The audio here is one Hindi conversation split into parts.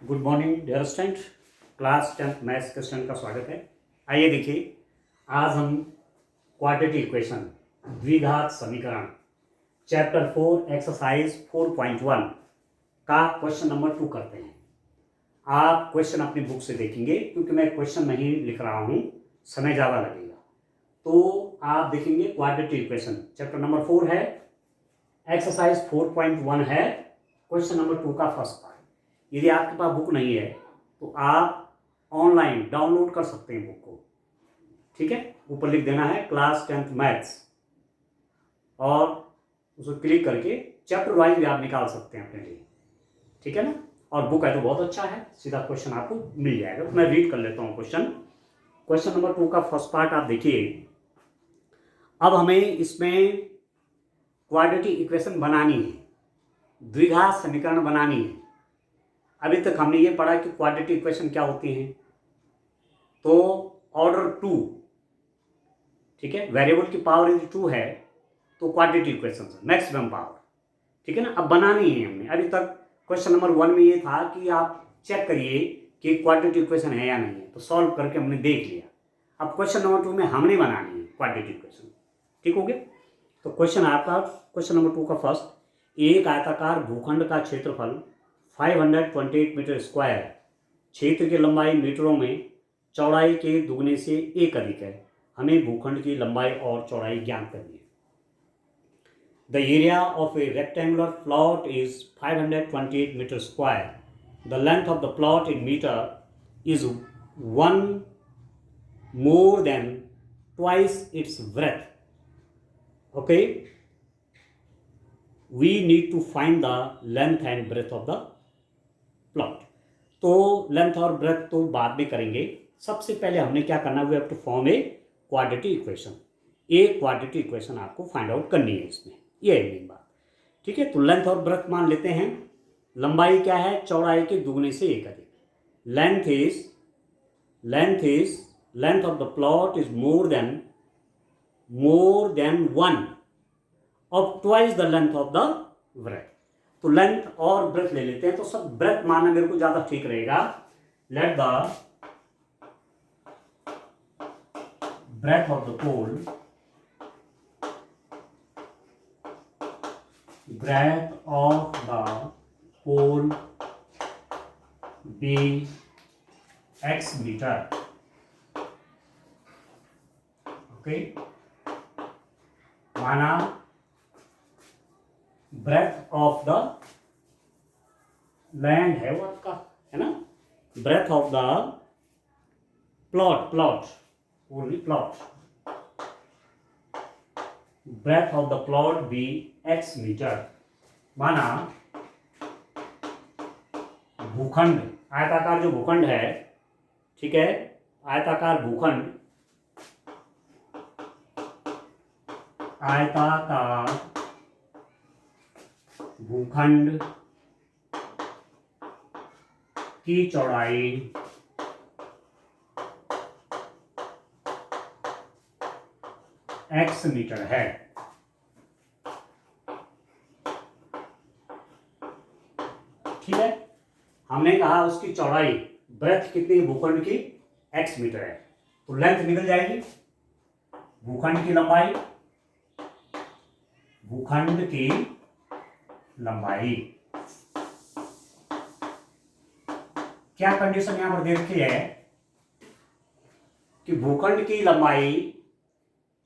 Good morning dear student. Class 10th maths के स्टूडेंट का स्वागत है। आइए देखिए, आज हम क्वाड्रेटिक इक्वेशन द्विघात समीकरण चैप्टर 4 एक्सरसाइज 4.1 का क्वेश्चन नंबर 2 करते हैं। आप क्वेश्चन अपनी बुक से देखेंगे क्योंकि मैं क्वेश्चन नहीं लिख रहा हूँ, समय ज़्यादा लगेगा। तो आप देखेंगे क्वाड्रेटिक इक्वेशन चैप्टर नंबर 4 है, एक्सरसाइज 4.1 है, क्वेश्चन नंबर 2 का फर्स्ट पार्ट। यदि आपके पास बुक नहीं है तो आप ऑनलाइन डाउनलोड कर सकते हैं बुक को, ठीक है। ऊपर लिख देना है क्लास 10th मैथ्स और उसको क्लिक करके चैप्टर वाइज भी आप निकाल सकते हैं अपने लिए, ठीक है ना। और बुक है तो बहुत अच्छा है, सीधा क्वेश्चन आपको मिल जाएगा। तो मैं रीड कर लेता हूँ क्वेश्चन नंबर 2 का फर्स्ट पार्ट आप देखिए। अब हमें इसमें क्वाड्रेटिक इक्वेशन बनानी है, द्विघात समीकरण बनानी है। अभी तक हमने ये पढ़ा कि क्वाड्रेटिक इक्वेशन क्या होती हैं। तो ऑर्डर 2, ठीक है, वेरिएबल की पावर यदि 2 है तो क्वाड्रेटिक इक्वेशन मैक्सिमम पावर, ठीक है ना। अब बनानी है हमने। अभी तक क्वेश्चन नंबर 1 में ये था कि आप चेक करिए कि क्वाड्रेटिक इक्वेशन है या नहीं है, तो सॉल्व करके हमने देख लिया। अब क्वेश्चन नंबर 2 में हमने बनानी है क्वाड्रेटिक इक्वेशन, ठीक हो गया। तो क्वेश्चन आपका क्वेश्चन नंबर 2 का फर्स्ट, एक आयताकार भूखंड का क्षेत्रफल 528 मीटर स्क्वायर है। क्षेत्र की लंबाई मीटरों में, चौड़ाई के दुगने से एक अधिक है। हमें भूखंड की लंबाई और चौड़ाई ज्ञात करनी है। The area of a rectangular plot is 528 metre square. The length of the plot in metre is 1 more than twice its breadth. Okay, we need to find the length and breadth of the plot. तो लेंथ और ब्रेथ तो बाद में करेंगे। सबसे पहले हमने क्या करना है, we have to form a quadratic equation. एक क्वाड्रेटिक इक्वेशन आपको फाइंड आउट करनी है इसमें, ये है मेन बात, ठीक है। तो लेंथ और ब्रेथ मान लेते हैं। लंबाई क्या है, चौड़ाई के दुगने से एक अधिक। Length of the plot is more than 1 of twice the length of the breadth. तो लेंथ और ब्रेथ ले लेते हैं, तो सब ब्रेथ मानना मेरे को ज्यादा ठीक रहेगा। Let the breadth of the pole, be x metre, okay. माना ब्रेथ ऑफ द लैंड है वो आपका, है ना। Breadth of the plot only plot, breadth of the plot be x metre. माना भूखंड, आयताकार जो भूखंड है, ठीक है, आयताकार भूखंड की चौड़ाई x मीटर है। ठीक है, हमने कहा उसकी चौड़ाई, ब्रेथ कितनी, भूखंड की x मीटर है, तो लेंथ निकल जाएगी। भूखंड की लंबाई क्या कंडीशन यहां पर दे रखी है कि भूखंड की लंबाई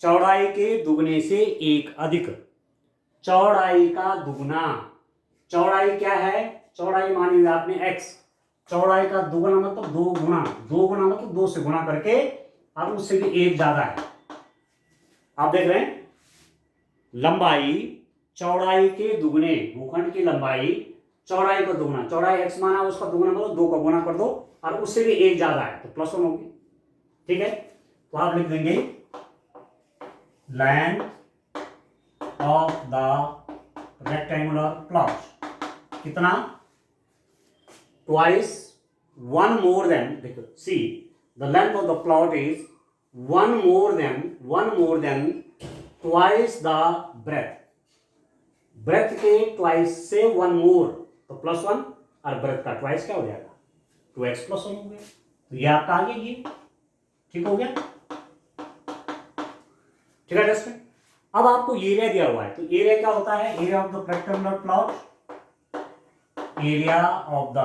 चौड़ाई के दुगने से एक अधिक। चौड़ाई का दुगना, चौड़ाई क्या है, चौड़ाई मानी हुई आपने x, चौड़ाई का दुगना मतलब 2 गुना, 2 गुना मतलब 2 से गुना करके, और उससे भी एक ज्यादा है। आप देख रहे हैं, लंबाई चौड़ाई के दुगने, भूखंड की लंबाई चौड़ाई का दुगना, चौड़ाई x माना, उसका दुगना मतलब 2 का गुना कर दो, और उससे भी एक ज्यादा है, तो +1 होगी, ठीक है। तो आप लिख देंगे length of the rectangular plot कितना, ट्वाइस, 1 more than, देखो see the length of the plot is 1 more than twice the breadth. Breadth के ट्वाइस से 1 मोर, तो +1, और ब्रेथ का ट्वाइस क्या हो जाएगा 2x प्लस 1 हो गया। तो ये आपका आ गया ये, ठीक हो गया, ठीक है दोस्तों। अब आपको एरिया दिया हुआ है, तो एरिया क्या होता है, area of the rectangular plot, area of the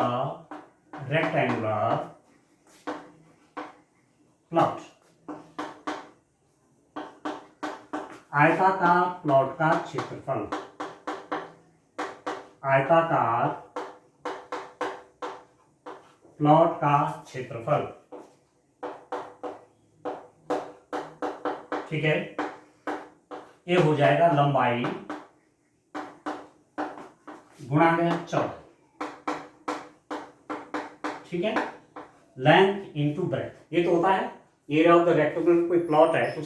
rectangular plot, आयताकार प्लॉट का क्षेत्रफल, आयताकार प्लॉट का क्षेत्रफल, ठीक है। ये हो जाएगा लंबाई गुणा में चौड़ाई, ठीक है, लेंथ इंटू ब्रेथ। ये तो होता है एरिया ऑफ द रेक्टेंगुलर, कोई प्लॉट है तो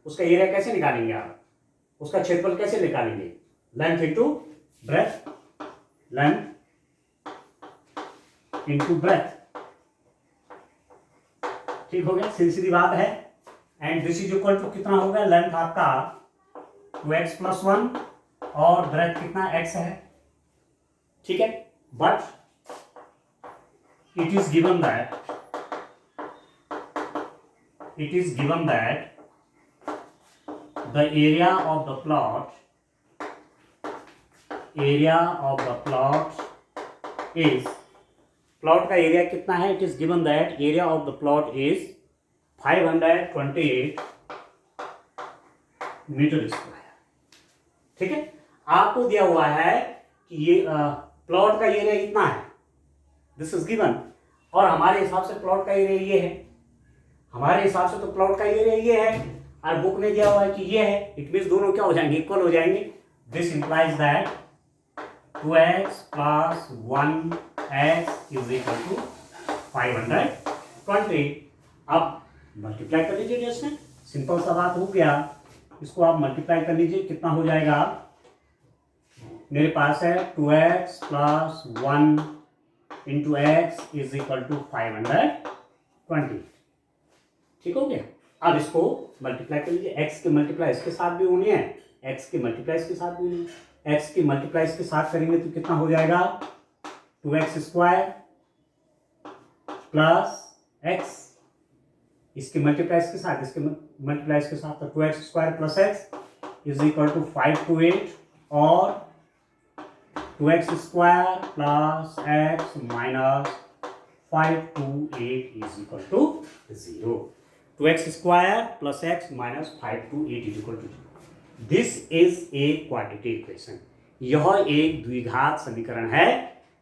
उसका एरिया कैसे निकालेंगे आप, उसका क्षेत्रफल कैसे निकालेंगे, length into breadth, length into breadth, ठीक हो गया, सीधी सीधी बात है। And this is equal to कितना हो गया, लेंथ आपका 2x प्लस 1 और ब्रेथ कितना x है, ठीक है। But it is given that the area of the plot is, प्लॉट का एरिया कितना है, it is given that area of the plot is 528 metre square, ठीक है। आपको दिया हुआ है कि ये प्लॉट का एरिया इतना है, दिस इज गिवन, और हमारे हिसाब से प्लॉट का एरिया ये है, हमारे हिसाब से तो प्लॉट का एरिया ये है, और बुक ने दिया हुआ है कि ये है, इट मीन्स दोनों क्या हो जाएंगे, इक्वल हो जाएंगे। This implies that 2x plus 1x is equal to 520। अब मल्टीप्लाई कर लीजिए, जैसे सिंपल सा बात हो गया, इसको आप मल्टीप्लाई कर लीजिए, कितना हो जाएगा, मेरे पास है 2x plus 1 into x is equal to 520, ठीक हो गया। अब इसको मल्टीप्लाई कर लीजिए, x के मल्टीप्लाई इसके साथ भी होनी है, x के मल्टीप्लाई इसके साथ भी होनी है, x की मल्टीप्लाई इसके साथ करेंगे तो कितना हो जाएगा, 2x स्क्वायर प्लस x, इसके मल्टीप्लाई इसके साथ, इसके मल्टीप्लाई इसके साथ, तो 2x square plus x is equal to 528 और 2x square plus x minus 528 is equal to 0। 2x square plus x minus 528 is equal to 0। This is a quadratic equation, यह एक द्विघात समीकरण है,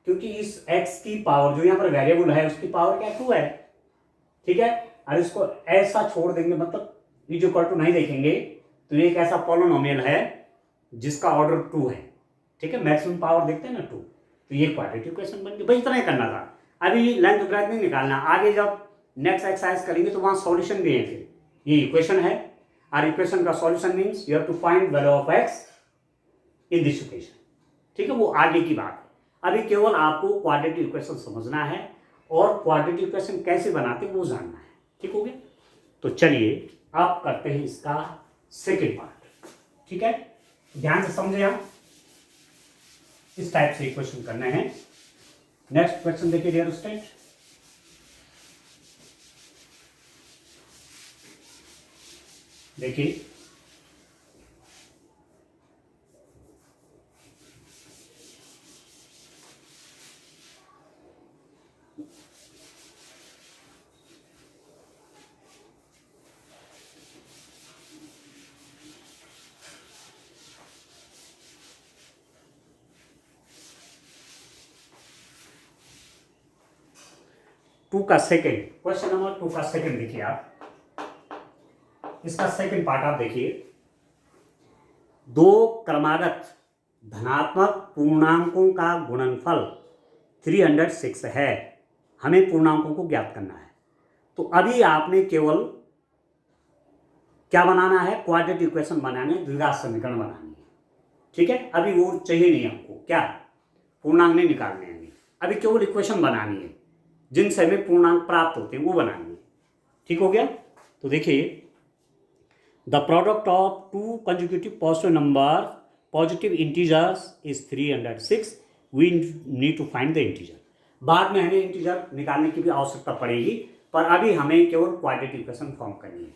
क्योंकि इस x की पावर जो यहाँ पर वेरिएबल है उसकी पावर क्या 2 है, ठीक है। और इसको ऐसा छोड़ देंगे, मतलब इज इक्वल टू नहीं देखेंगे, तो ये एक ऐसा पॉलिनोमियल है जिसका ऑर्डर 2 है, ठीक है, मैक्सिमम पावर देखते हैं ना 2, तो ये क्वाड्रेटिक इक्वेशन बन गई। भाई इतना ही करना था, अभी लेंथ ब्रेथ नहीं निकालना, आगे जब नेक्स्ट एक्सरसाइज करेंगे तो वहाँ सॉल्यूशन भी है, फिर ये इक्वेशन है, और इक्वेशन का solution means you have to find value of x in this equation, ठीक है, वो आगे की बात है। अभी केवल आपको क्वाड्रेटिक इक्वेशन समझना है और क्वाड्रेटिक इक्वेशन कैसे बनाते हैं वो जानना है, ठीक हो गया। तो चलिए आप करते हैं इसका सेकेंड पार्ट, ठीक है, ध्यान से समझे आप, इस टाइप से इक्वेशन करने हैं। नेक्स्ट क्वेश्चन देखिए डियर स्टूडेंट, देखिए 2 का सेकेंड, क्वेश्चन नंबर 2 का सेकेंड देखिए आप, इसका सेकेंड पार्ट आप देखिए, दो क्रमागत धनात्मक पूर्णांकों का गुणनफल 306 है, हमें पूर्णांकों को ज्ञात करना है। तो अभी आपने केवल क्या बनाना है, क्वाड्रेटिक इक्वेशन बनाने, द्विघात समीकरण बनानी है, ठीक है। अभी वो चाहिए नहीं हमको, क्या पूर्णांक नहीं निकालने हैं, अभी केवल इक्वेशन बनानी है जिनसे हमें पूर्णांक प्राप्त होते हैं वो बनानी है, ठीक हो गया। तो देखिए, the product of 2 consecutive positive integers is 306, we need to find the integer. बाद में हमें इंटीजर निकालने की भी आवश्यकता पड़ेगी, पर अभी हमें केवल क्वाड्रेटिक इक्वेशन फॉर्म करनी है।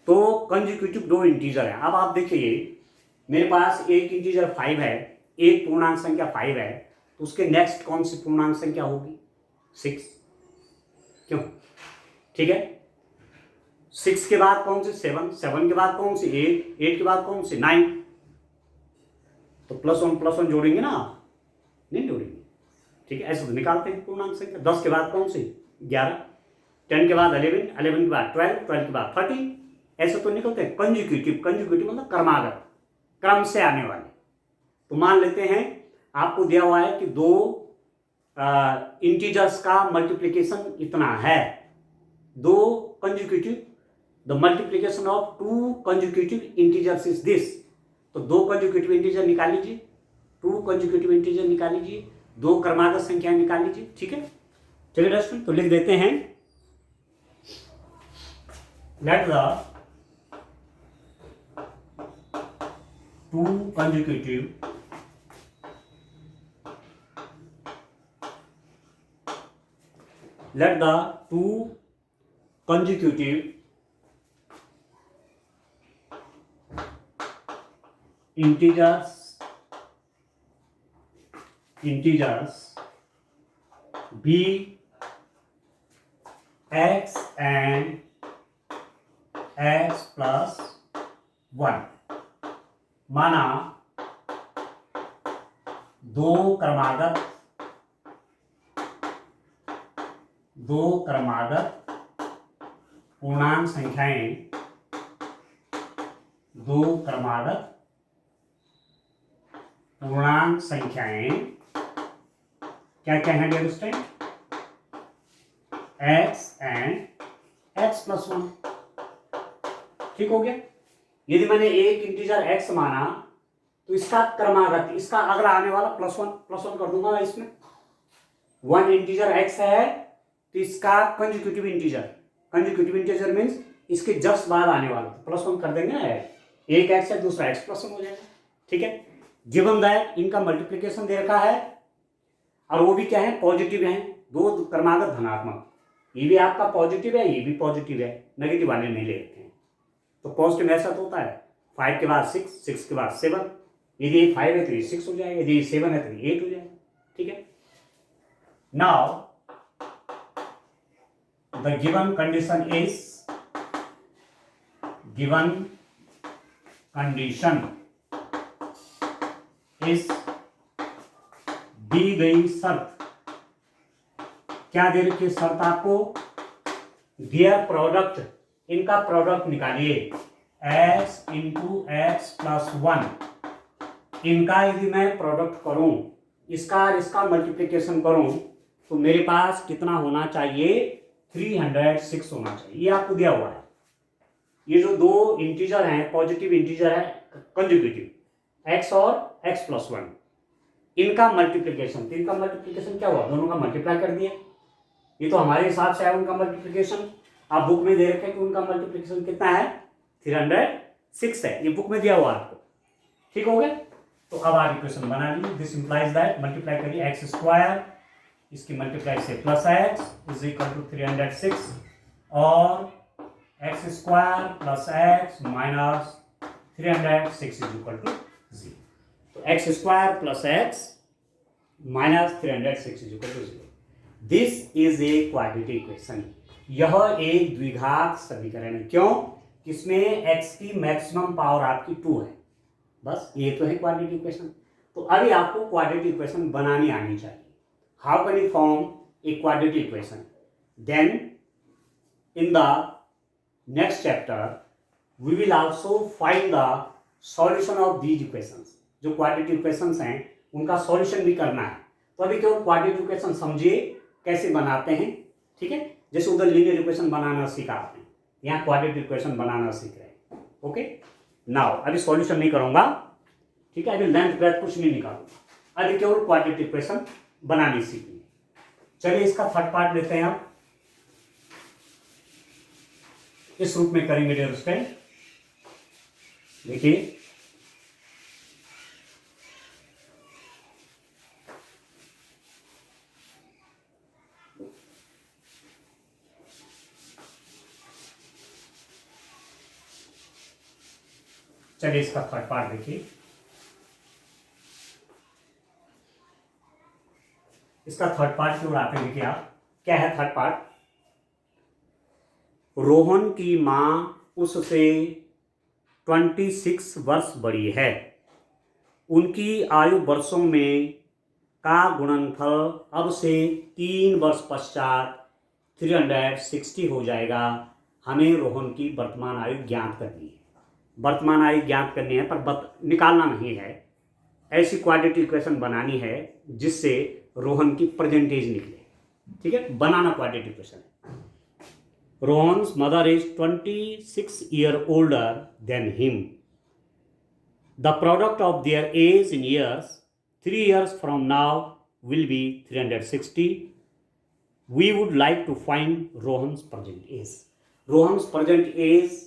तो कंसेक्यूटिव दो इंटीजर है। अब आप देखिए मेरे पास एक इंटीजर 5 है, एक पूर्णांक संख्या 5 है, तो उसके नेक्स्ट कौन सी पूर्णांक संख्या होगी? 6। क्यों? ठीक है, 6 के बाद कौन सी? 7, 7 के बाद कौन सी? 8, 8 के बाद कौन सी? 9। तो +1 जोड़ेंगे ना आप? नहीं जोड़ेंगे। ठीक है, ऐसे तो निकालते हैं पूर्णांक संख्या। 10 के बाद कौन सी? 11, 10 के बाद 11, 11 के बाद 12, 12 के बाद 13, ऐसे तो निकलते हैं। कंसेक्यूटिव, कंसेक्यूटिव मतलब क्रमागत, क्रम से आने वाले। तो मान लेते हैं आपको दिया हुआ है कि दो इंटीजर्स का मल्टीप्लिकेशन इतना है, दो consecutive, the multiplication of to consecutive integers is this. तो दो कंसेक्यूटिव इंटीजर निकाल लीजिए, टू कंसेक्यूटिव इंटीजर निकाल लीजिए, दो क्रमागत संख्याएं निकाल लीजिए। ठीक है, चलिए दोस्तों, तो लिख देते हैं let the two consecutive let the two consecutive integers be x and x plus 1। माना दो क्रमागत पूर्णांक संख्याएं, दो क्रमागत पूर्णांक संख्याएं क्या क्या है dear student? x and x plus 1। ठीक हो गया। यदि मैंने एक इंटीजर x माना तो इसका क्रमागत, इसका अगला आने वाला +1 कर दूंगा इसमें। 1 इंटीजर x है तो इसका कंसेक्यूटिव इंटीजर मीन्स इसके जस्ट बाद आने वाला, तो +1 कर देंगे ना, एक x है दूसरा x +1 हो जाएगा। ठीक है, गिवन दैट इनका मल्टीप्लिकेशन दे रखा है और वो भी क्या है? पॉजिटिव है, दो क्रमागत धनात्मक। ये भी आपका पॉजिटिव है, ये भी पॉजिटिव है, नेगेटिव वाले नहीं लेते हैं। तो पॉजिटिव ऐसा तो होता है 5 के बाद 6, 6 के बाद 7, यदि ये 5 है तो ये 6 हो जाएगा, यदि ये 7 है तो ये 8 हो जाएगा। ठीक है, now the given condition is दी गई शर्त, क्या दे रखी है शर्त आपको? दियर प्रोडक्ट, इनका प्रोडक्ट निकालिए x इंटू एक्स प्लस 1। इनका यदि मैं प्रोडक्ट करूं, इसका और इसका मल्टीप्लिकेशन करूं, तो मेरे पास कितना होना चाहिए? 306 होना चाहिए। ये आपको दिया हुआ है। ये जो दो इंटीजर हैं, पॉजिटिव इंटीजर है कंसेक्यूटिव, x और x प्लस 1, इनका मल्टीप्लिकेशन, तो इनका मल्टीप्लिकेशन क्या हुआ? दोनों का मल्टीप्लाई कर दिया। ये तो हमारे हिसाब से है उनका मल्टीप्लिकेशन, आप बुक में दे रखे हैं कि उनका मल्टीप्लिकेशन कितना है? 306 है, ये बुक में दिया हुआ आपको। ठीक हो गया। तो अब आप इक्वेशन बना लीजिए। दिस इंप्लाइज दैट, मल्टीप्लाई करिए एक्स स्क्वायर, इसकी मल्टीप्लाई से plus x is equal to 306 और x square plus x minus 306 is equal to 0। तो x square plus x minus 306 is equal to 0। This is a quadratic equation. यह एक द्विघात समीकरण है। क्यों? इसमें x की मैक्सिमम पावर आपकी 2 है। बस ये तो है क्वाड्रेटिक इक्वेशन। तो अभी आपको क्वाड्रेटिक इक्वेशन बनानी आनी चाहिए। How can you form a quadratic equation? Then in the next chapter we will also find the solution of these equations. जो क्वाड्रेटिक इक्वेशंस हैं उनका सॉल्यूशन भी करना है। तो अभी केवल क्वाड्रेटिक इक्वेशन समझिए कैसे बनाते हैं। ठीक है, जैसे उधर लीनियर इक्वेशन बनाना सीखा आपने, यहाँ क्वाड्रेटिक इक्वेशन बनाना सीख रहे हैं। ओके, नाउ अभी सॉल्यूशन नहीं करूंगा। ठीक है, अभी लेंथ ब्रेथ कुछ नहीं निकालूंगा, अभी केवल क्वाड्रेटिक इक्वेशन बनानी सीखनी। चलिए इसका थर्ड पार्ट लेते हैं। आप इस रूप में करेंगे डियर स्टूडेंट। देखिए चलिए इसका थर्ड पार्ट देखिए। इसका थर्ड पार्ट की ओर आते हैं। देखिए आप, क्या है थर्ड पार्ट। रोहन की मां उससे 26 वर्ष बड़ी है। उनकी आयु वर्षों में का गुणनफल अब से 3 वर्ष पश्चात 360 हो जाएगा। हमें रोहन की वर्तमान आयु ज्ञात करनी है। वर्तमान आयु ज्ञात करनी है पर निकालना नहीं है। ऐसी क्वाड्रेटिक इक्वेशन बनानी है जिससे रोहन की परसेंटेज निकले। ठीक है, बनाना क्वाड्रेटिक इक्वेशन है। Rohan's mother is 26 years older than him. The product of their age in years, 3 years from now, will be 360. We would like to find Rohan's present age. Rohan's present age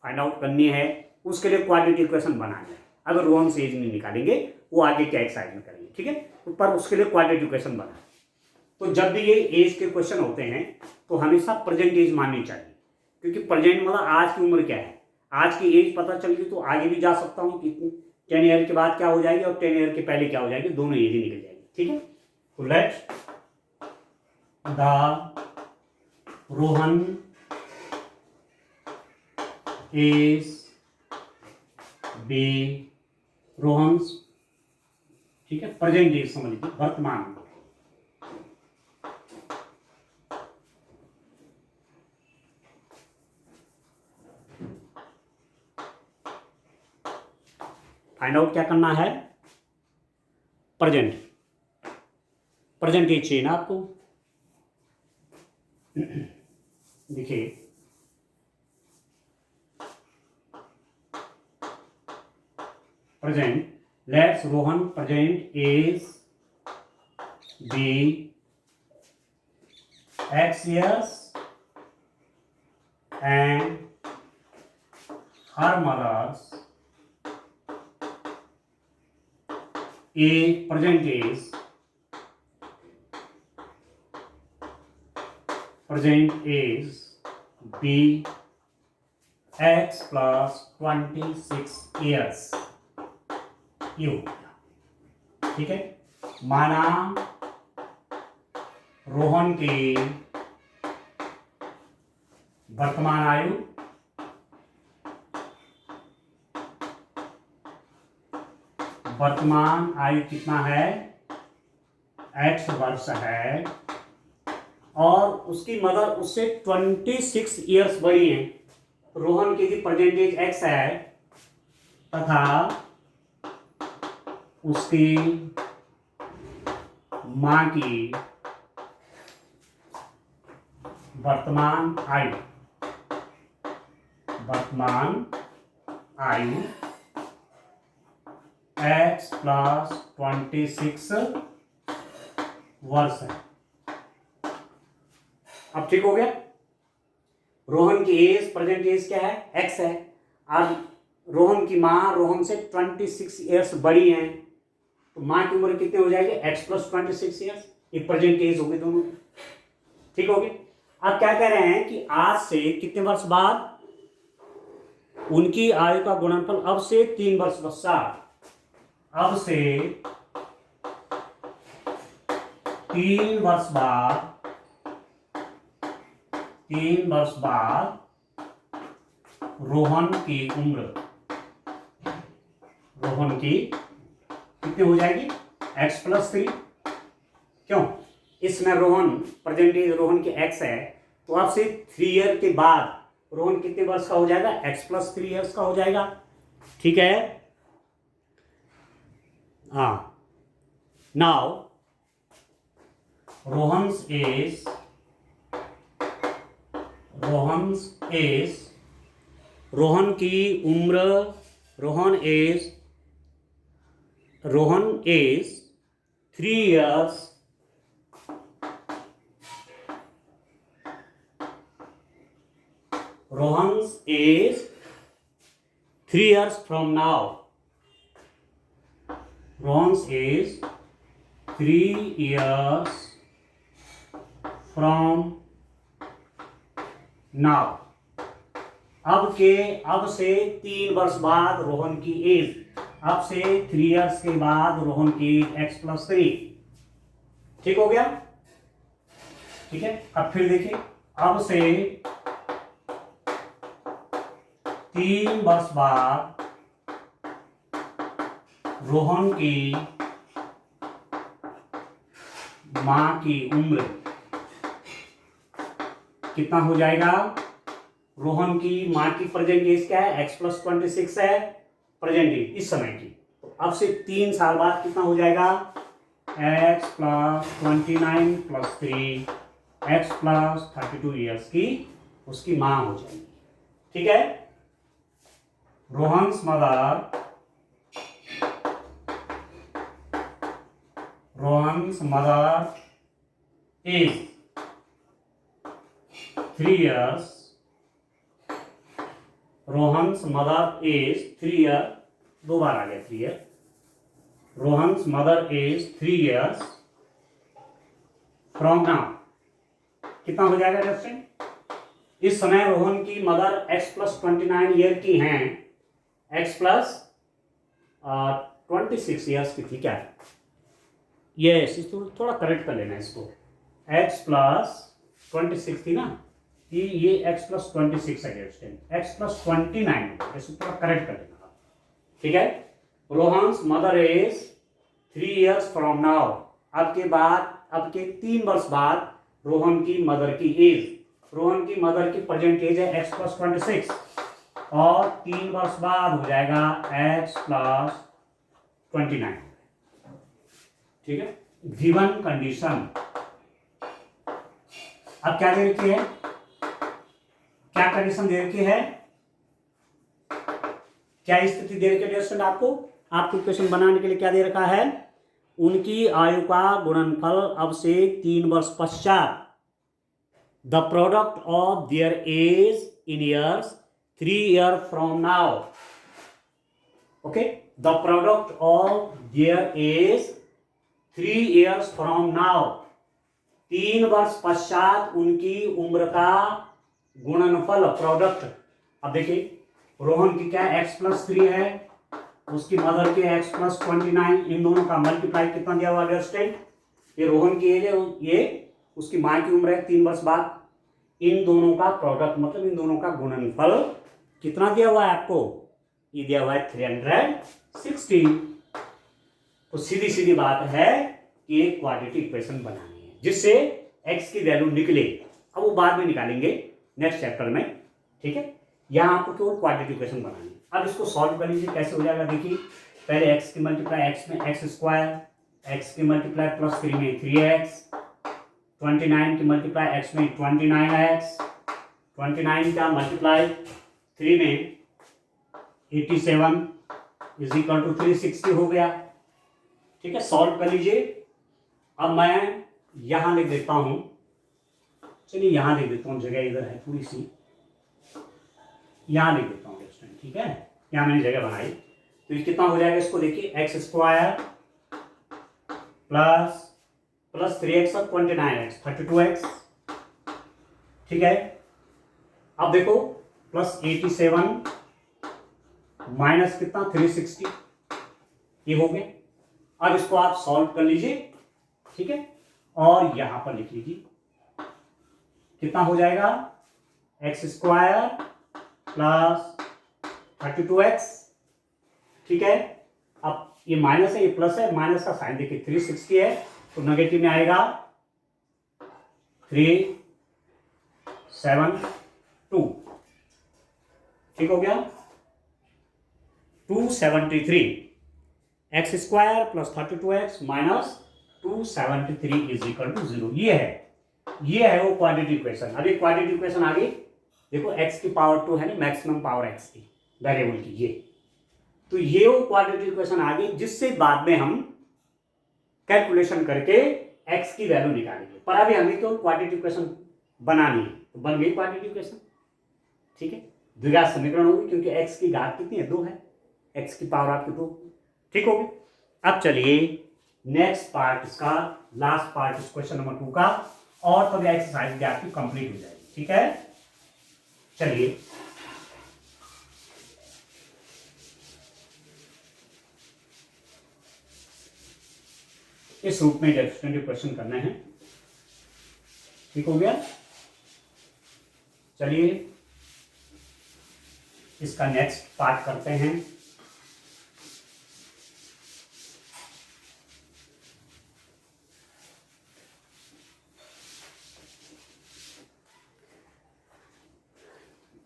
find out करनी है, उसके लिए क्वाड्रेटिक इक्वेशन बनानी है। अगर रोहन्स एज नहीं निकालेंगे वो आगे क्या एक्सरसाइज में करेंगे। ठीक है, पर उसके लिए क्वाड्रेटिक इक्वेशन बनाए। तो जब भी ये एज के क्वेश्चन होते हैं तो हमेशा प्रेजेंट एज माननी चाहिए, क्योंकि प्रेजेंट मतलब आज की उम्र क्या है। आज की एज पता चल गई तो आगे भी जा सकता हूँ कि 10 ईयर के बाद क्या हो जाएगी और 10 ईयर के पहले क्या हो जाएगी, दोनों एज ही निकल जाएगी। ठीक है, तो let the Rohan age be Rohan's, ठीक है, प्रेजेंट एज समझ लीजिए, वर्तमान। फाइंड आउट क्या करना है, प्रेजेंट एज चाहिए ना आपको। देखिए present, let's Rohan present age be x years and her mother's age present age be x plus 26 years u। ठीक है, माना रोहन की वर्तमान आयु कितना है, x वर्ष है, और उसकी मदर उससे 26 इयर्स बड़ी है। रोहन की परसेंटेज x है तथा उसकी मां की वर्तमान आयु x प्लस 26 वर्ष है। अब ठीक हो गया। रोहन की एज प्रेजेंट एज क्या है, x है, और रोहन की मां रोहन से 26 इयर्स बड़ी है, तो मां की उम्र कितनी हो जाएगी, x प्लस 26 इयर्स। ये प्रेजेंट एज होगी दोनों। ठीक हो गया। अब क्या कह रहे हैं कि आज से कितने वर्ष बाद उनकी आयु का गुणनफल अब से 3 वर्ष पश्चात, अब से 3 वर्ष बाद रोहन की कितनी हो जाएगी, x प्लस 3। क्यों, इसमें रोहन प्रेजेंटेज रोहन की x है, तो अब से 3 ईयर के बाद रोहन कितने वर्ष का हो जाएगा, x प्लस 3 ईयर्स का हो जाएगा। ठीक है, हाँ। नाउ रोहन्स एज रोहन की उम्र, Rohan age 3 years Rohan's age 3 years from now. Rohan's age 3 years from now. अब से 3 वर्ष बाद रोहन की एज, अब से 3 years के बाद रोहन की x+3, ठीक हो गया। ठीक है, अब फिर देखिए, अब से 3 वर्ष बाद रोहन की मां की उम्र कितना हो जाएगा। रोहन की मां की प्रेजेंट एज क्या है, x+26 है प्रेजेंट एज इस समय की। तो अब से 3 साल बाद कितना हो जाएगा, x+29 + 3 x+32 ईयर्स की उसकी मां हो जाएगी। ठीक है, Rohan's mother is 3 years, Rohan's mother is 3 year, 2 बार आ गया 3 year, Rohan's mother is 3 years from now, कितना हो जाएगा रेस्टेंट। इस समय रोहन की मदर x+29 ईयर की हैं, x+26 ईयर्स की थी क्या, यस, इसको थोड़ा करेक्ट कर लेना, इसको x+26 थी ना, ये x+26 है रेस्टेंट, x+29, इसको थोड़ा करेक्ट कर लेना। ठीक है, Rohan's mother is 3 years from now, अब के 3 वर्ष बाद रोहन की मदर की एज, रोहन की मदर की प्रेजेंट एज है x+26 और 3 वर्ष बाद हो जाएगा x+29। ठीक है, गिवन कंडीशन, अब क्या दे रखी है, क्या कंडीशन दे रखी है, क्या स्थिति दे रखी है आपको क्वेश्चन बनाने के लिए क्या दे रखा है, उनकी आयु का गुणनफल अब से 3 वर्ष पश्चात, the product of their age in years 3 year from now. Okay, the product of their age 3 years from now, 3 वर्ष पश्चात उनकी उम्र का गुणनफल प्रोडक्ट। अब देखिए, रोहन की क्या x+3 है, उसकी मदर के x+29, इन दोनों का मल्टीप्लाई कितना दिया हुआ अंडरस्टैंड, ये रोहन की एज है, ये उसकी मां की उम्र है 3 वर्ष बाद, इन दोनों का प्रोडक्ट मतलब इन दोनों का गुणनफल कितना दिया हुआ है आपको, ये दिया हुआ है 360। तो सीधी सीधी बात है कि एक क्वाड्रेटिक इक्वेशन बनानी है जिससे x की वैल्यू निकले, अब वो बाद में निकालेंगे नेक्स्ट चैप्टर में। ठीक है, यहां आपको केवल क्वाड्रेटिक इक्वेशन बनानी है। अब इसको सॉल्व कर लीजिए, कैसे हो जाएगा देखिए, पहले x की मल्टीप्लाई x में x², x की मल्टीप्लाई +3 में 3x, 29 की मल्टीप्लाई x में 29x, 29 का मल्टीप्लाई 3 में 87 = 360 हो गया। ठीक है, सॉल्व कर लीजिए। अब मैं यहां लिख देता हूं, चलिए यहां लिख देता हूं, जगह इधर है थोड़ी सी, यहां लिख देता हूं। ठीक है, यहां मैंने जगह बनाई, तो ये कितना हो जाएगा, इसको देखिए, x² प्लस 3x और 29x 32x। ठीक है, अब देखो, +87 माइनस कितना 360, ये हो गया। अब इसको आप सॉल्व कर लीजिए। ठीक है, और यहां पर लिख लीजिए, कितना हो जाएगा, x² प्लस 32x। ठीक है, अब ये माइनस है, ये प्लस है, माइनस का साइन देखिए 360 है, तो नेगेटिव में आएगा 372। ठीक हो गया, 273, x² प्लस 32x माइनस 273 = 0। ये है वो क्वाड्रेटिक इक्वेशन। अब ये क्वाड्रेटिक इक्वेशन आ गई, देखो x की पावर 2 है ना, मैक्सिमम पावर x की वेरिएबल की, ये तो ये वो क्वाड्रेटिक इक्वेशन आ गई जिससे बाद में हम कैलकुलेशन करके x की वैल्यू निकालेंगे। पर अभी हमें तो क्वाड्रेटिक इक्वेशन बनानी है, तो बन गई क्वाड्रेटिक इक्वेशन। ठीक है, द्विघात समीकरण होगी क्योंकि x की घात कितनी है, 2 है, x की पावर आपकी 2। ठीक होगी। अब चलिए नेक्स्ट पार्ट, इसका लास्ट पार्ट इस क्वेश्चन नंबर 2 का, और तब एक्सरसाइज भी आपकी कंप्लीट हो जाएगी। ठीक है, चलिए इस रूप में डेफिनेटिव क्वेश्चन करने हैं। ठीक हो गया। चलिए इसका नेक्स्ट पार्ट करते हैं।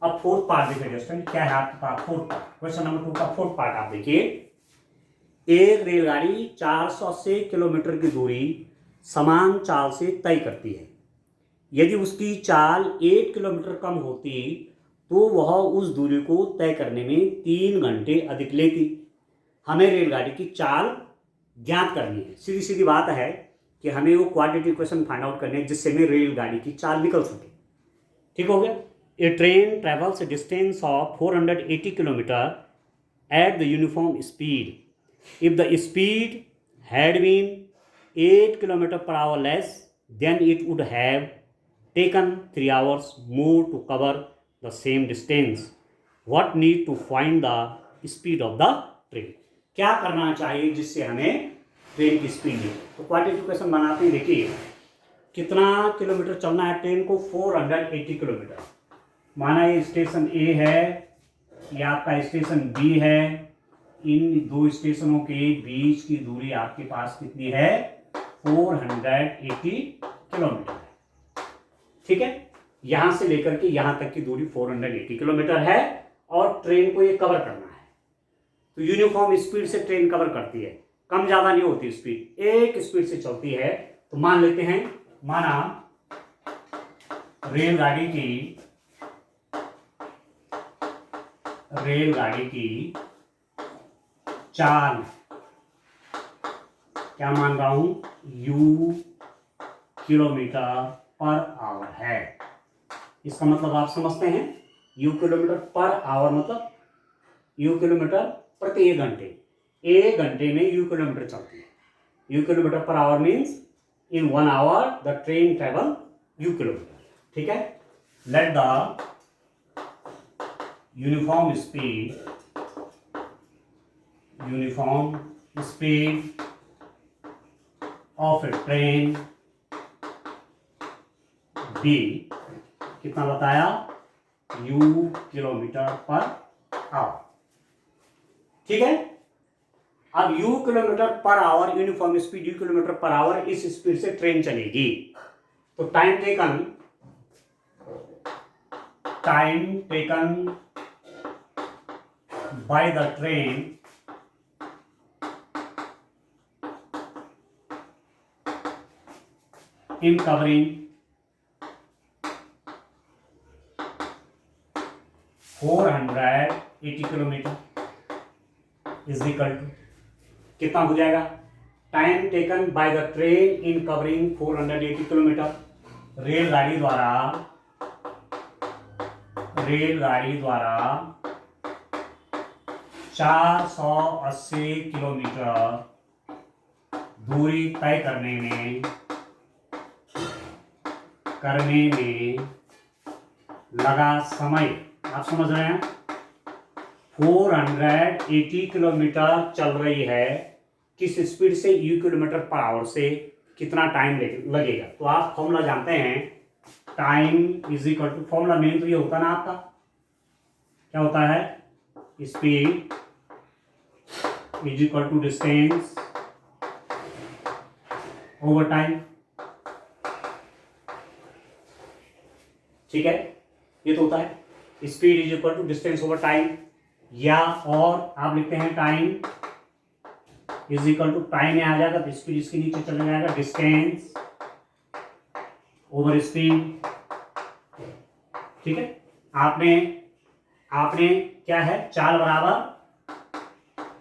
अब फोर्थ पार्ट देखिए स्टूडेंट, क्या है आपके पास फोर्थ पार्ट, क्वेश्चन नंबर 2 का फोर्थ पार्ट आप देखिए। एक रेलगाड़ी 480 किलोमीटर की दूरी समान चाल से तय करती है। यदि उसकी चाल 8 किलोमीटर कम होती तो वह उस दूरी को तय करने में 3 घंटे अधिक लेती। हमें रेलगाड़ी की चाल ज्ञात करनी है। सीधी सीधी बात है कि हमें वो क्वाड्रेटिक इक्वेशन फाइंड आउट करनी है जिससे हमें रेलगाड़ी की चाल निकल सके। ठीक हो गया। A train travels a distance of 480 kilometre at the uniform speed. If the speed had been 8 km per hour less, then it would have taken 3 hours more to cover the same distance. What need to find the speed of the train? क्या करना चाहिए जिससे हमें ट्रेन की स्पीड मिले? तो क्वाड्रेटिक इक्वेशन बनाते हैं। देखिए कितना किलोमीटर चलना है ट्रेन को, 480 किलोमीटर। माना ये स्टेशन ए है, ये आपका स्टेशन बी है। इन दो स्टेशनों के बीच की दूरी आपके पास कितनी है? 480 किलोमीटर है। ठीक है, यहां से लेकर के यहां तक की दूरी 480 किलोमीटर है और ट्रेन को ये कवर करना है। तो यूनिफॉर्म स्पीड से ट्रेन कवर करती है, कम ज्यादा नहीं होती स्पीड, एक स्पीड से चलती है। तो मान लेते हैं, माना रेलगाड़ी की चाल, क्या मान रहा हूं, u किलोमीटर पर आवर है। इसका मतलब आप समझते हैं, u किलोमीटर पर आवर मतलब u किलोमीटर प्रति 1 घंटे। 1 घंटे में u किलोमीटर चलती है। u kilometre per hour means in 1 hour the train travel u kilometre. ठीक है, let the uniform speed of a train be, कितना बताया, u किलोमीटर पर आवर। ठीक है, अब u kilometre per hour, uniform speed u kilometre per hour, इस स्पीड से ट्रेन चलेगी। तो time taken by the train in covering 480 kilometre is equal to कितना हो जाएगा? Time taken by the train in covering 480 kilometre, रेलगाड़ी द्वारा 480 किलोमीटर दूरी तय करने में लगा समय। आप समझ रहे हैं, 480 किलोमीटर चल रही है, किस स्पीड से, u किलोमीटर पर आवर से कितना टाइम लगेगा। तो आप फॉर्मूला जानते हैं, time is equal to, formula मेन तो ये होता है ना आपका, क्या होता है, speed is equal to distance over time. ठीक है, ये तो होता है speed is equal to distance over time, या और आप लिखते हैं time is equal to, time में आ जाएगा तो स्पीड इसके नीचे चला जाएगा, डिस्टेंस ओवर स्पीड। ठीक है, आपने क्या है, चाल बराबर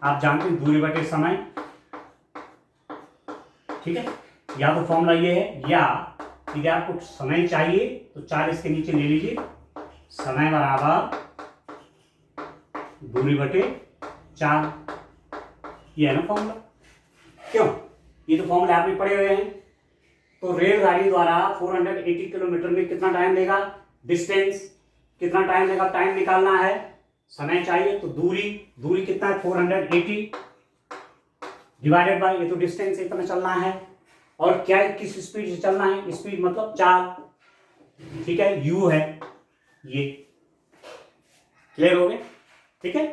आप जानते हैं दूरी बटे समय। ठीक है, या तो फॉर्मूला ये है, या यदि आपको समय चाहिए तो 40 के नीचे ले लीजिए, समय बराबर दूरी बटे 4। ये है ना फॉर्मूला। क्यों, ये तो फॉर्मूला आपने पढ़े हुए हैं। तो रेलगाड़ी द्वारा 480 किलोमीटर में कितना टाइम लेगा, डिस्टेंस कितना टाइम लेगा, टाइम निकालना है, समय चाहिए तो दूरी कितना है, 480 डिवाइडेड बाय, ये तो डिस्टेंस इतना चलना है, और क्या किस स्पीड से चलना है, स्पीड मतलब चाल, ठीक है, u है ये। क्लियर हो गया? ठीक है।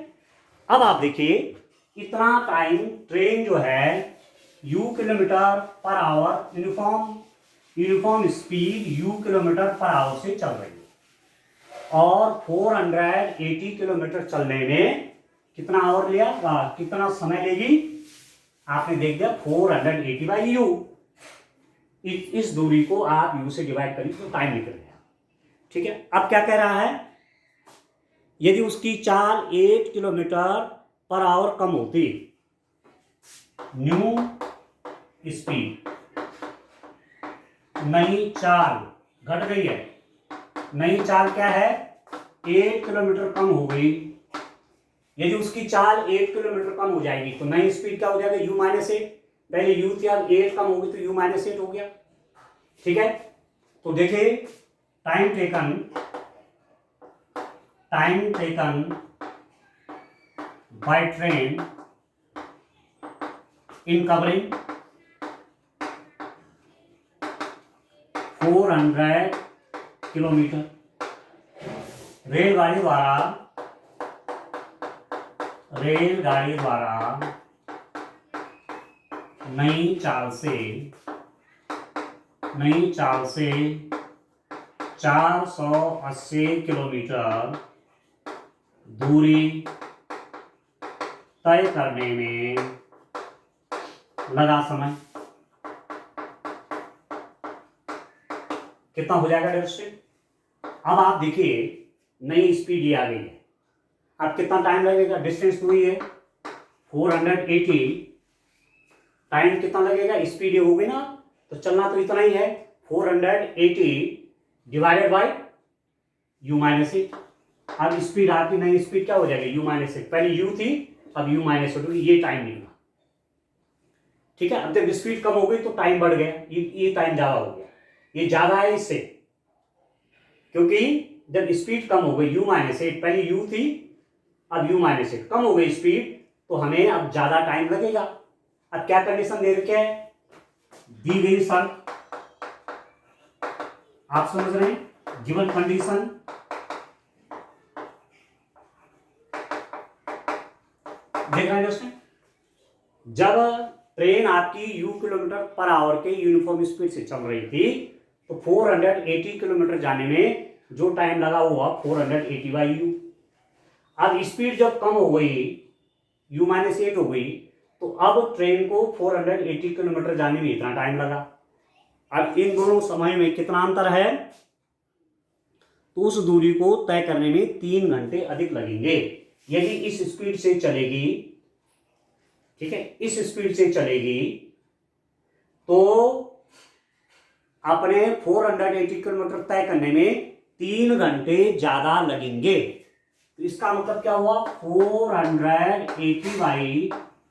अब आप देखिए इतना टाइम ट्रेन जो है u kilometre per hour uniform speed u kilometre per our से चल रही है, और 480 किलोमीटर चलने में कितना आवर लिया, कितना समय लेगी, आपने देख दिया 480 बाई u। इस दूरी को आप u से डिवाइड करिए तो टाइम निकल गया। ठीक है। अब क्या कह रहा है, यदि उसकी चाल 8 किलोमीटर पर आवर कम होती, न्यू स्पीड, नई चाल घट गई है, नई चाल क्या है, 8 किलोमीटर कम हो गई। यदि उसकी चाल 8 किलोमीटर कम हो जाएगी तो नई स्पीड क्या हो जाएगा, u माइनस 8। पहले u थी, अब 8 कम होगी तो u माइनस 8 हो गया। ठीक है। तो देखिए time taken by train in covering 400 kilometre, रेलगाड़ी द्वारा नई चाल से 480 किलोमीटर दूरी तय करने में लगा समय। कितना हो जाएगा डिस्टेंस? अब आप देखिए नई स्पीड ये आ गई है, अब कितना टाइम लगेगा, डिस्टेंस तो ही है 480, टाइम कितना लगेगा, स्पीड ये हो गई ना, तो चलना तो इतना ही है 480 डिवाइडेड बाय u माइनस 8। अब स्पीड आपकी नई स्पीड क्या हो जाएगी, u माइनस 8, पहले u थी अब u माइनस 8, ये टाइम निकला। ठीक है। अब जब स्पीड कम हो गई तो टाइम बढ़ गया, ये टाइम ज्यादा हो गया, ये ज्यादा है इससे, क्योंकि जब स्पीड कम हो गई u माइनस 8, पहले u थी अब u माइनस 8, कम हो गई स्पीड तो हमें अब ज्यादा टाइम लगेगा। अब क्या कंडीशन दे रखी है, दी गई शर्त, आप समझ रहे हैं, गिवन कंडीशन, देख रहे हैं दोस्तों, जब ट्रेन आपकी u किलोमीटर पर आवर के यूनिफॉर्म स्पीड से चल रही थी तो 480 किलोमीटर जाने में जो टाइम लगा हुआ 480 बाई u। अब स्पीड जब कम हो गई, u माइनस 8 हो गई, तो अब ट्रेन को 480 किलोमीटर जाने में इतना टाइम लगा। अब इन दोनों समय में कितना अंतर है, तो उस दूरी को तय करने में 3 घंटे अधिक लगेंगे। यदि इस स्पीड से चलेगी, ठीक है, इस स्पीड से चलेगी तो अपने 480 किलोमीटर तय करने में 3 घंटे ज्यादा लगेंगे। तो इसका मतलब क्या हुआ, 480 बाई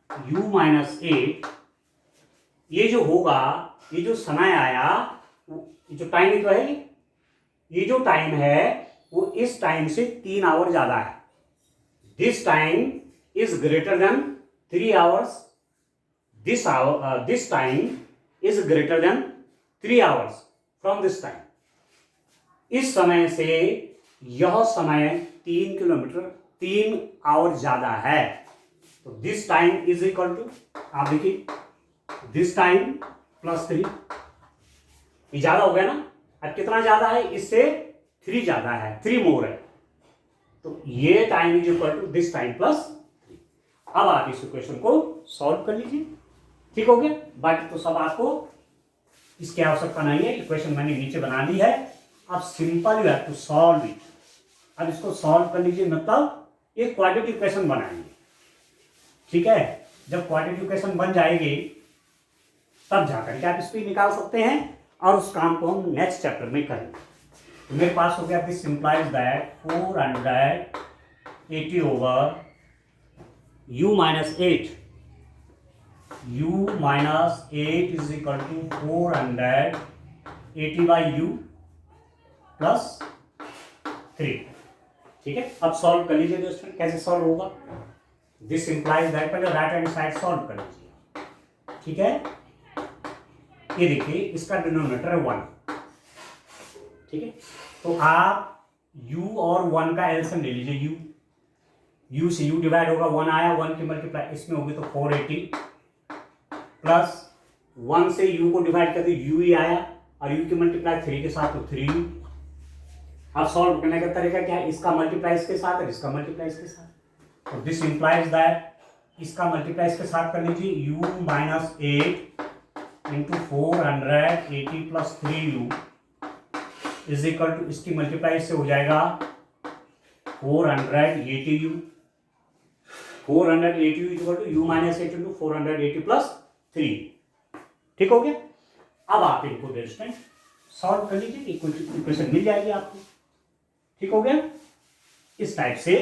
u माइनस 8, ये जो होगा, ये जो समय आया, जो टाइम तो है, ये जो टाइम है वो इस टाइम से 3 आवर ज्यादा है। This time is greater than 3 hours, this time is greater than 3 hours from this time. इस समय से यह समय 3 आवर ज्यादा है, तो this time is equal to, आप देखिए दिस टाइम प्लस 3, ये ज्यादा हो गया ना। अब कितना ज्यादा है, इससे 3 ज्यादा है, 3 मोर है, तो ये time is equal to this time plus 3। अब आप इस इक्वेशन को सॉल्व कर लीजिए, ठीक हो गया। बाकी तो सब आपको इसकी आवश्यकता नहीं है, इक्वेशन मैंने नीचे बना ली है, अब simple you have to solve it. अब इसको सॉल्व कर लीजिए, मतलब एक क्वाड्रेटिक इक्वेशन बनाएंगे। ठीक है, जब क्वाड्रेटिक इक्वेशन बन जाएगी तब जाकर के आप स्पीड निकाल सकते हैं, और उस काम को हम नेक्स्ट चैप्टर में करेंगे। तो मेरे पास हो गया, this implies that 480 over u minus 8, u minus 8 is equal to 480 by u plus 3। ठीक है, अब सॉल्व कर लीजिए दोस्तों, कैसे सॉल्व होगा, दिस इंप्लाइज दैट, पहले राइट हैंड साइड सॉल्व कर लीजिए। ठीक है, ये देखिए इसका डिनोमिनेटर है 1, ठीक है। तो आप u और 1 का एलसीएम ले लीजिए, u से u डिवाइड होगा, 1 आया, 1 की मल्टीप्लाई इसमें होगी तो 480 प्लस 1 से u को डिवाइड करते u ही आया और u की मल्टीप्लाई 3 के साथ तो 3u। अब सॉल्व करने का तरीका क्या है, इसका मल्टीप्लाई इसके साथ और इसका मल्टीप्लाई इसके साथ। तो दिस इंप्लाइज दैट इसका मल्टीप्लाई इसके साथ कर लीजिए, u minus 8 into 480 plus 3u is equal to इसकी मल्टीप्लाई से हो जाएगा 480u। 480u equal to u minus 8 into 480 plus 3। ठीक हो गया। अब आप इनको रेजिस्टेंस सॉल्व कर लीजिए, इक्वेशन मिल जाएगी आपको। ठीक हो गया। इस टाइप से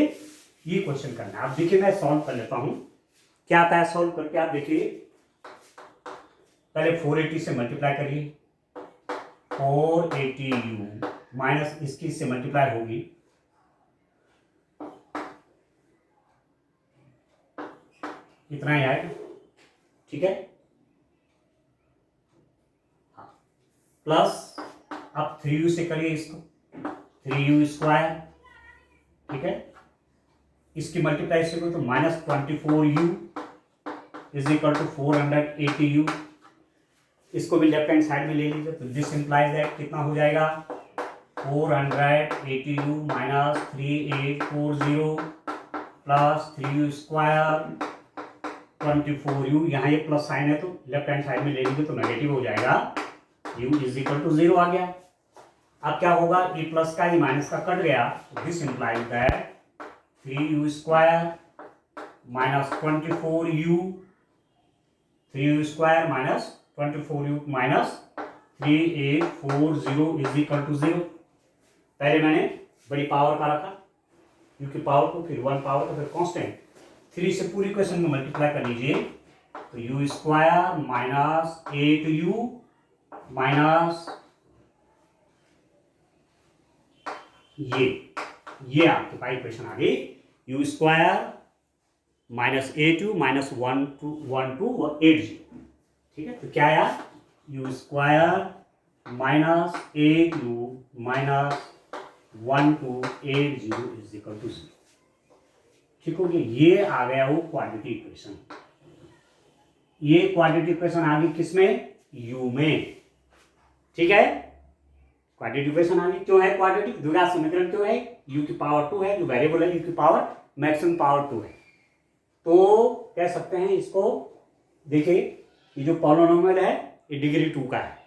ये क्वेश्चन करना है। आप देखिए मैं सॉल्व कर लेता हूं, क्या आता है सॉल्व करके। आप देखिए पहले 480 से मल्टीप्लाई करिए, 480u माइनस इसकी से मल्टीप्लाई होगी, इतना ही आएगा। ठीक है, हाँ, प्लस अब 3u से करिए इसको, 3u स्क्वायर। ठीक है, इसकी मल्टीप्लाई से को तो minus 24u is equal to 480u। इसको भी लेफ्ट हैंड साइड में ले लीजिए, तो दिस इंप्लाइज दैट कितना हो जाएगा 480u minus 3840 plus 3u square 24u। यहाँ ये प्लस साइन है तो लेफ्ट हैंड साइड में ले लीजिए तो नेगेटिव हो जाएगा, u इज इक्वल टू 0 आ गया। अब क्या होगा, ये प्लस का ये माइनस का कट गया, this implies that 3u square minus 24u, 3u square minus 24u minus 3840 is equal to 0। पहले मैंने बड़ी पावर का रखा, u की पावर को, फिर 1 पावर को, फिर कांस्टेंट 3 से पूरी इक्वेशन में मल्टीप्लाई कर लीजिए, तो u square minus 8u minus ये आपके पास इक्वेशन आ गई, u square minus 8u minus 1280। ठीक है, तो क्या आया, u square minus 8u minus 1280 is equal to 0। ठीक हो गया। ये आ गया वो क्वाड्रेटिक इक्वेशन। ये क्वाड्रेटिक इक्वेशन आ गई किसमें, u में। ठीक है, क्वाड्रेटिक इक्वेशन आ गई। क्यों है क्वाड्रेटिक, द्विघात समीकरण क्यों है, u की पावर 2 है, जो वेरिएबल है u की पावर मैक्सिमम पावर 2 है, तो कह सकते हैं इसको, देखिए ये जो पॉलिनोमियल है ये डिग्री 2 का है।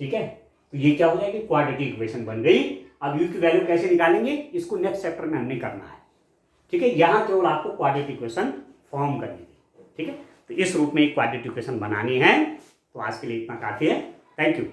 ठीक है, तो ये क्या हो जाएगी, क्वाड्रेटिक इक्वेशन बन गई। अब u की वैल्यू कैसे निकालेंगे, इसको नेक्स्ट चैप्टर में हमने करना है। ठीक है, यहाँ केवल आपको क्वाड्रेटिक इक्वेशन फॉर्म करनी है। ठीक है, तो इस रूप में एक क्वाड्रेटिक इक्वेशन बनानी है। तो आज के लिए इतना काफी है। Thank you.